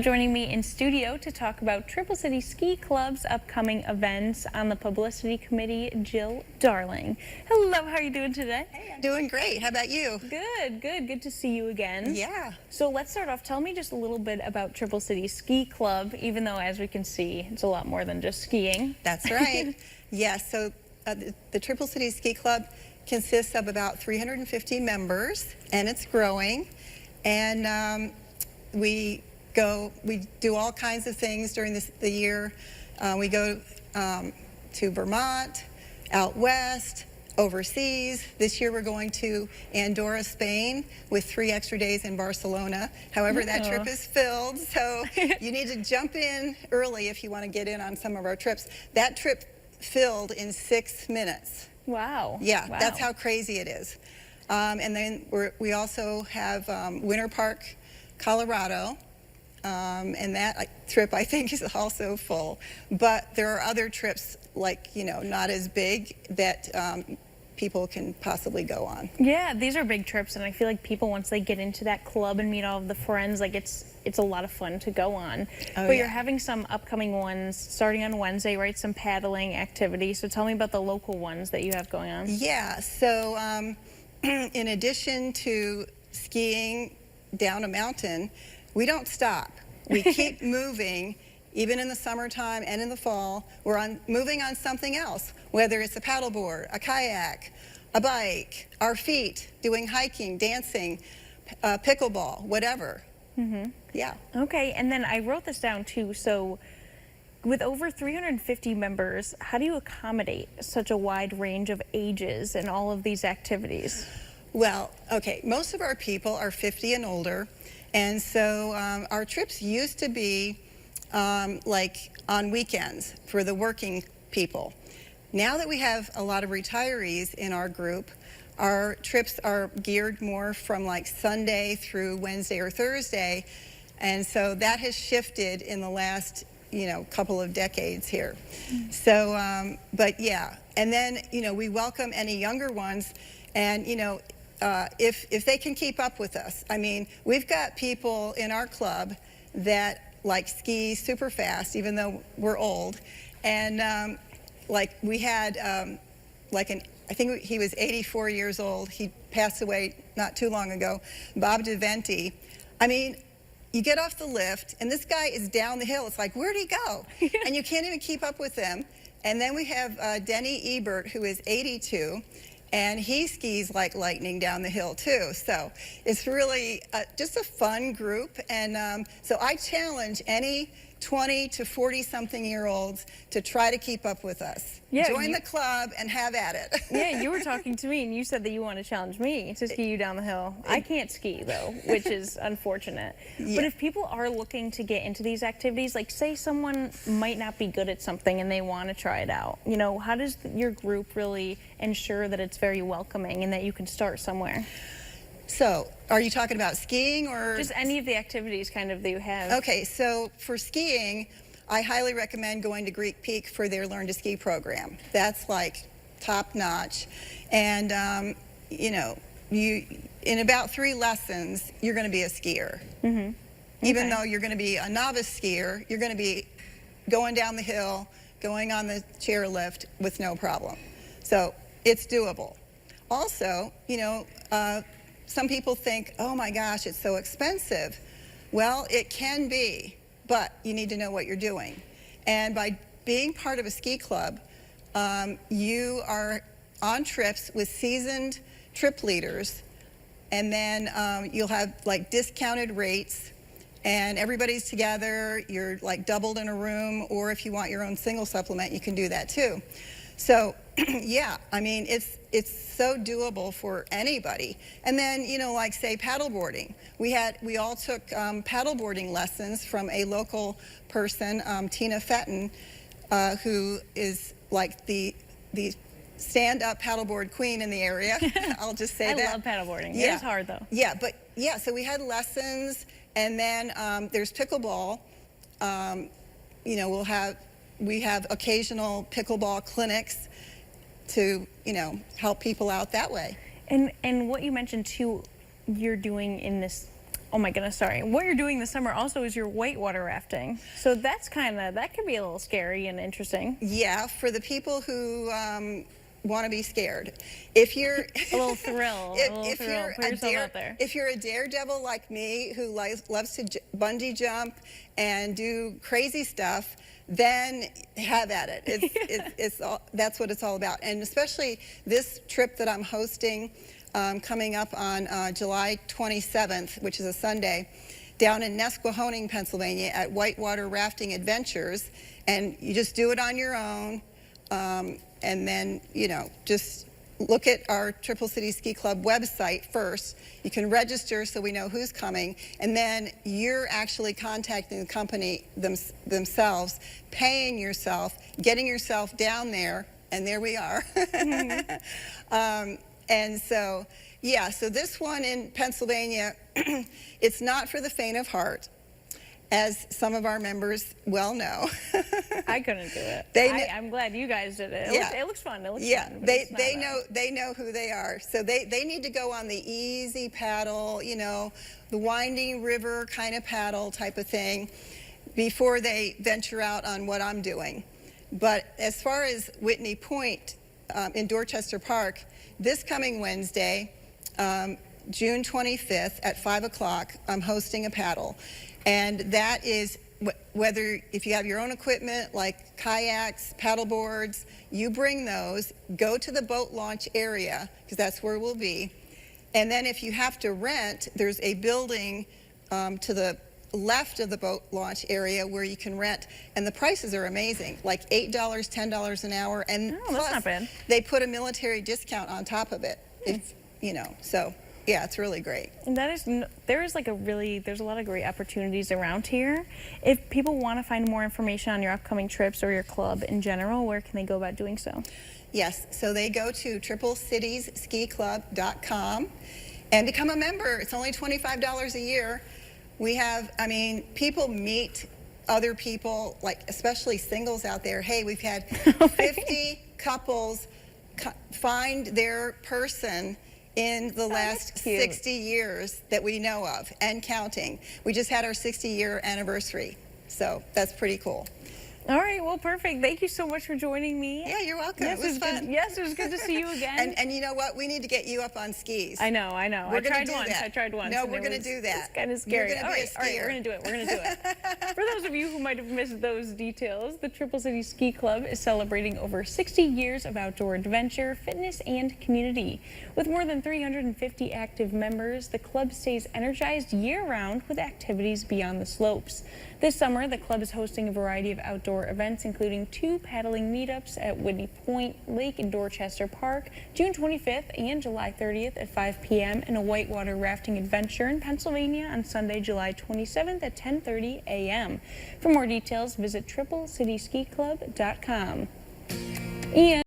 Joining me in studio to talk about Triple City Ski Club's upcoming events on the publicity committee, Jill Darling. Hello, how are you doing today? Hey, I'm doing great. How about you? Good to see you again. Yeah. So let's start off. Tell me just a little bit about Triple City Ski Club, even though, as we can see, it's a lot more than just skiing. That's right. Yes, so the Triple City Ski Club consists of about 350 members, and it's growing. And we do all kinds of things during the year. We go to Vermont, out west, overseas. This year we're going to Andorra, Spain, with 3 extra days in Barcelona. However, that trip is filled, so you need to jump in early if you want to get in on some of our trips. That trip filled in 6 minutes. Wow. Yeah, wow. That's how crazy it is. And then we also have Winter Park, Colorado. And that trip, I think, is also full. But there are other trips, like, not as big that people can possibly go on. Yeah, these are big trips, and I feel like people, once they get into that club and meet all of the friends, like it's a lot of fun to go on. But you're having some upcoming ones starting on Wednesday, right? Some paddling activities. So tell me about the local ones that you have going on. Yeah, so in addition to skiing down a mountain, we don't stop. We keep moving, even in the summertime and in the fall. We're moving on something else, whether it's a paddleboard, a kayak, a bike, our feet, doing hiking, dancing, pickleball, whatever. Mm-hmm. Yeah. Okay, and then I wrote this down too. So with over 350 members, how do you accommodate such a wide range of ages in all of these activities? Well, okay, most of our people are 50 and older. And so our trips used to be like on weekends for the working people. Now that we have a lot of retirees in our group, our trips are geared more from like Sunday through Wednesday or Thursday. And so that has shifted in the last, couple of decades here. So, but yeah. And then, we welcome any younger ones. And, if they can keep up with us. I mean, we've got people in our club that ski super fast, even though we're old. And we had I think he was 84 years old. He passed away not too long ago, Bob DeVenti. I mean, you get off the lift and this guy is down the hill. It's like, where'd he go? And you can't even keep up with him. And then we have Denny Ebert, who is 82. And he skis like lightning down the hill, too. So it's really just a fun group. And so I challenge any 20 to 40-something-year-olds to try to keep up with us. Yeah, join the club and have at it. Yeah, you were talking to me, and you said that you want to challenge me to ski you down the hill. I can't ski, though, which is unfortunate. Yeah. But if people are looking to get into these activities, like say someone might not be good at something and they want to try it out, how does your group really ensure that it's very welcoming and that you can start somewhere? So, are you talking about skiing or? Just any of the activities kind of that you have. Okay, so for skiing, I highly recommend going to Greek Peak for their Learn to Ski program. That's like top notch. And, in about 3 lessons, you're going to be a skier. Mm-hmm. Even though you're going to be a novice skier, you're going to be going down the hill, going on the chairlift with no problem. So, it's doable. Also, some people think, oh my gosh, it's so expensive. Well, it can be, but you need to know what you're doing. And by being part of a ski club, you are on trips with seasoned trip leaders, and then you'll have discounted rates, and everybody's together. You're doubled in a room, or if you want your own single supplement, you can do that too. So, yeah, I mean, it's so doable for anybody. And then, say paddleboarding. We all took paddleboarding lessons from a local person, Tina Fenton, who is the stand-up paddleboard queen in the area. I'll just say that. I love paddleboarding. Yeah. It is hard, though. Yeah, so we had lessons, and then there's pickleball. We have occasional pickleball clinics to, help people out that way. And what you mentioned too, you're doing in this Oh my goodness, sorry. What you're doing this summer also is your whitewater rafting. So that could be a little scary and interesting. Yeah, for the people who want to be scared. If you're A little thrill, if thrill. you're Put a yourself out there. if you're a daredevil like me who loves to bungee jump and do crazy stuff, then have at it. It's all, that's what it's all about. And especially this trip that I'm hosting coming up on July 27th, which is a Sunday, down in Nesquehoning, Pennsylvania at Whitewater Rafting Adventures. And you just do it on your own. And then, just look at our Triple City Ski Club website first. You can register so we know who's coming. And then you're actually contacting the company themselves, paying yourself, getting yourself down there, and there we are. And so, yeah, so this one in Pennsylvania, it's not for the faint of heart, as some of our members well know. I couldn't do it. I'm glad you guys did it. It looks fun. It looks fun. They know who they are. So they need to go on the easy paddle, the winding river kind of paddle type of thing before they venture out on what I'm doing. But as far as Whitney Point in Dorchester Park, this coming Wednesday, June 25th at 5 o'clock, I'm hosting a paddle. And that is whether if you have your own equipment like kayaks, paddle boards, you bring those, go to the boat launch area, because that's where we'll be. And then if you have to rent, there's a building to the left of the boat launch area where you can rent, and the prices are amazing, like $8, $10 an hour, and plus that's not bad. They put a military discount on top of it. If, so yeah, it's really great. And there's a lot of great opportunities around here. If people want to find more information on your upcoming trips or your club in general, where can they go about doing so? Yes, so they go to triplecities.com and become a member. It's only $25 a year. We have, people meet other people, like especially singles out there. Hey, we've had 50 couples find their person in the last 60 years that we know of, and counting. We just had our 60-year anniversary, so that's pretty cool. All right, well, perfect. Thank you so much for joining me. Yeah, you're welcome. Yes, it was fun. Yes, it was good to see you again. And you know what? We need to get you up on skis. I know. I tried once. No, we're going to do that. It's kind of scary. You're All right, we're going to do it. For those of you who might have missed those details, the Triple City Ski Club is celebrating over 60 years of outdoor adventure, fitness, and community. With more than 350 active members, the club stays energized year-round with activities beyond the slopes. This summer, the club is hosting a variety of outdoor events, including 2 paddling meetups at Whitney Point Lake in Dorchester Park, June 25th and July 30th at 5 p.m., and a whitewater rafting adventure in Pennsylvania on Sunday, July 27th at 10:30 a.m. For more details, visit triplecityskiclub.com. And